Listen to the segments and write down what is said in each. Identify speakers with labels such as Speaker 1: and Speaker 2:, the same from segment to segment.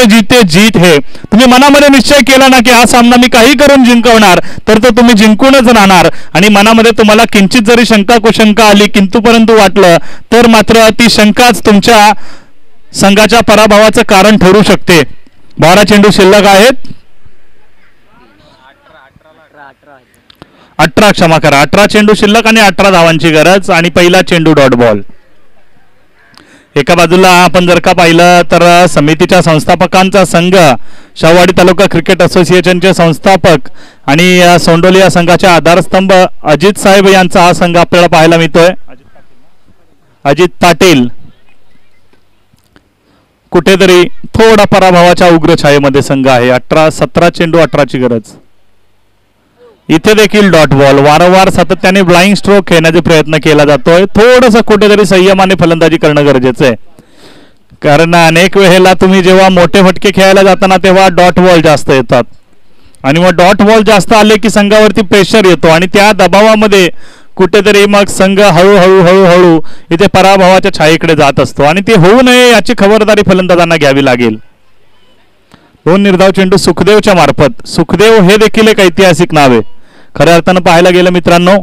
Speaker 1: जीते जीत है. तुम्ही मनामध्ये निश्चय केला ना की हा सामना मी काही करून जिंकवणार, तर तो तुम्ही जिंकूनच राहणार. आणि मनामध्ये तुम्हाला किंचित जरी शंका कुशंका आली, किंतु परंतु वाटलं, तर मात्र ती शंकाच तुमच्या संघाच्या पराभवाचं कारण ठरू शकते. 12 चेंडू शिल्लक आहेत. 18 क्षमा करा, 18 चेंडू शिल्लक आणि 18 धावांची गरज. आणि पहिला चेंडू डॉट बॉल. एका बाजूला आपण जर का पाहिलं तर समितीच्या संस्थापकांचा संघ, शाहूवाडी तालुका क्रिकेट असोसिएशनचे संस्थापक आणि सोंडोली या संघाचे आधारस्तंभ अजित साहेब यांचा हा संघ आपल्याला पाहायला मिळतोय. अजित पाटील कुठेतरी थोडा पराभवाच्या उग्र छायेमध्ये संघ आहे. 17 चेंडू 18ची गरज. इथे देखील डॉट बॉल. वारंवार सातत्याने ब्लाइंग स्ट्रोक खेळण्याचा प्रयत्न केला जातोय. थोडंसं कुठेतरी संयमाने फलंदाजी करणं गरजेचं आहे, कारण अनेक वेळेला तुम्ही जेव्हा मोठे फटके खेळायला जाताना तेव्हा डॉट बॉल जास्त येतात आणि मग डॉट बॉल जास्त आले की संघावरती प्रेशर येतो आणि त्या दबावामध्ये कुठेतरी मग संघ हळूहळू हळूहळू इथे पराभवाच्या छायेकडे जात असतो आणि ते होऊ नये याची खबरदारी फलंदाजांना घ्यावी लागेल. 2 निर्धाव चेंडू सुखदेवच्या मार्फत. सुखदेव हे देखील एक ऐतिहासिक नाव आहे खऱ्या अर्थानं पाहायला गेलं मित्रांनो.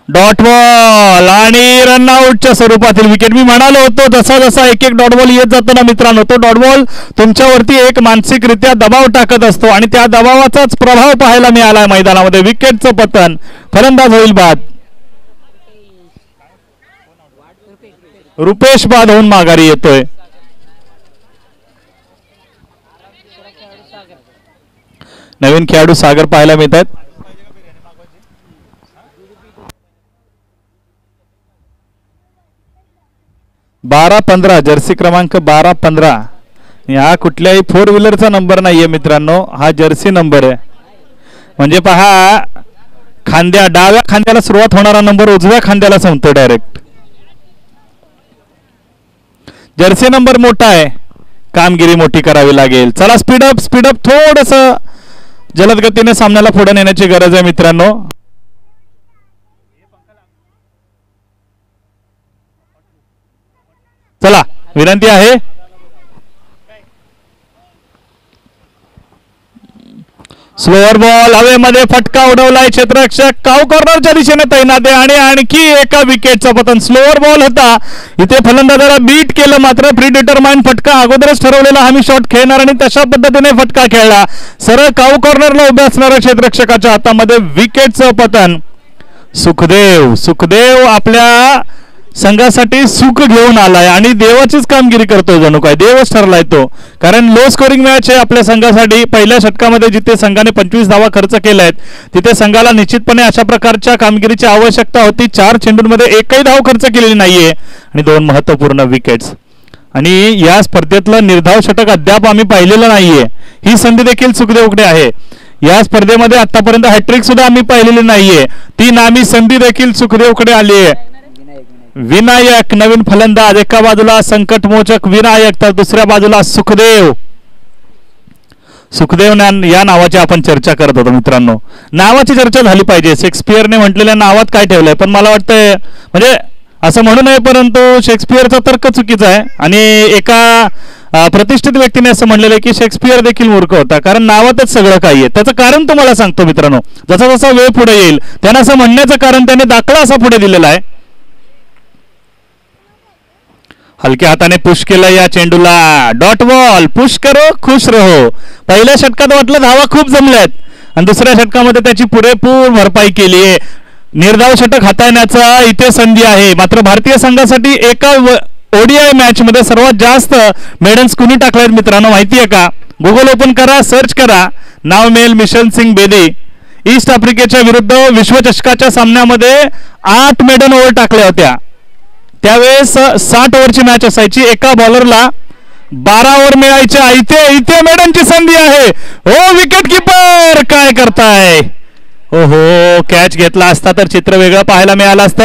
Speaker 1: डॉट बॉल आणि रनआउटच्या स्वरूपातील विकेट. मी म्हणालो होतो जसा जसा एक एक डॉट बॉल येत जातो ना मित्रांनो, तो डॉट बॉल तुमच्यावरती एक मानसिकरित्या दबाव टाकत असतो आणि त्या दबावाचाच प्रभाव पाहायला मिळाला मैदानामध्ये. विकेटचं पतन, फलंदाज होईल बाद. रुपेश बाद होऊन माघारी येतोय. नवीन खेळाडू सागर पाहायला मिळत आहेत. (12-15) जर्सी क्रमांक 12-15. हा कुठल्याही 4 व्हीलरचा नंबर नाहीये मित्रांनो, हा जर्सी नंबर आहे. म्हणजे पहा, डाव्या खांद्याला सुरुवात होणारा नंबर उजव्या खांद्याला संपतो डायरेक्ट. जर्सी नंबर मोठा आहे, कामगिरी मोठी करावी लागेल. चला स्पीडअप थोडस जलद गतीने सामन्याला पुढे नेण्याची गरज आहे मित्रांनो. चला विनंती आहे. स्लोअर बॉल हवेमध्ये फटका उडवलाय क्षेत्ररक्षक. काऊ कॉर्नरच्या दिशेने तैनात आहे आणि आणखी एका विकेटचं पतन. स्लोअर बॉल होता, इथे फलंदाजाला बीट केलं, मात्र प्री डिटरमाइंड फटका अगोदरच ठरवलेला हा मी शॉट खेळणार आणि तशा पद्धतीने फटका खेळला. सरळ काऊ कॉर्नरला उभे असणाऱ्या क्षेत्ररक्षकाच्या हातामध्ये विकेटचं पतन. सुखदेव आपल्या संघासाठी सुख घेऊन आलाय आणि देवाचीच कामगिरी करतोय, जणू काय देवच ठरलाय तो. कारण लो स्कोरिंग मॅच आहे आपल्या संघासाठी. पहिल्या षटकामध्ये जिथे संघाने 25 धावा खर्च केल्या आहेत तिथे संघाला निश्चितपणे अशा प्रकारच्या कामगिरीची आवश्यकता होती. 4 चेंडूंमध्ये एकही धाव खर्च केलेली नाहीये आणि 2 महत्वपूर्ण विकेट्स. आणि या स्पर्धेतलं निर्धाव षटक अद्याप आम्ही पाहिलेलं नाहीये. ही संधी देखील सुखदेवकडे आहे. या स्पर्धेमध्ये आतापर्यंत हॅट्रिक सुद्धा आम्ही पाहिलेली नाहीये. ती नामी संधी देखील सुखदेवकडे आली आहे. विनायक नवीन फलंदाज. एका बाजूला संकटमोचक विनायक तर दुसऱ्या बाजूला सुखदेव या नावाची आपण चर्चा करत होतो मित्रांनो. नावाची चर्चा झाली पाहिजे. शेक्सपियरने म्हटलेल्या नावात काय ठेवलंय, पण मला वाटतंय म्हणजे असं म्हणू नये, परंतु शेक्सपियरचा तर्क चुकीचा आहे आणि एका प्रतिष्ठित व्यक्तीने असं म्हणलेलं आहे की शेक्सपियर देखील मूर्ख होता, कारण नावातच सगळं काही आहे. त्याचं कारण तुम्हाला सांगतो मित्रांनो. जसा जसा वेळ पुढे येईल त्यांना असं म्हणण्याचं कारण त्याने दाखला असा पुढे दिलेला आहे. हलक्या हाताने पुश केलं या चेंडूला. Dot ball. पुश करो खुश रहो. पहिल्या षटकात वाटलं धावा खूप जमल्यात आणि दुसऱ्या षटकामध्ये त्याची पुरेपूर भरपाई केली आहे. निर्धाव षटक हाताळण्याचा इथे संधी आहे. मात्र भारतीय संघासाठी एका ओडीआय मॅच मध्ये सर्वात जास्त मेडल्स कुणी टाकलेत मित्रांनो माहिती आहे का? गुगल ओपन करा, सर्च करा, नाव मिळेल मिशन सिंग बेदी. ईस्ट आफ्रिकेच्या विरुद्ध विश्वचषकाच्या सामन्यामध्ये 8 मेडल ओव्हर टाकल्या होत्या. त्यावेळेस 60 ओव्हरची मॅच असायची. एका बॉलरला 12 ओव्हर मिळायच्या. इथे मेडनची संधी आहे. हो विकेट कीपर काय करताय? ओहो, कॅच घेतला असता तर चित्र वेगळं पाहायला मिळालं असतं.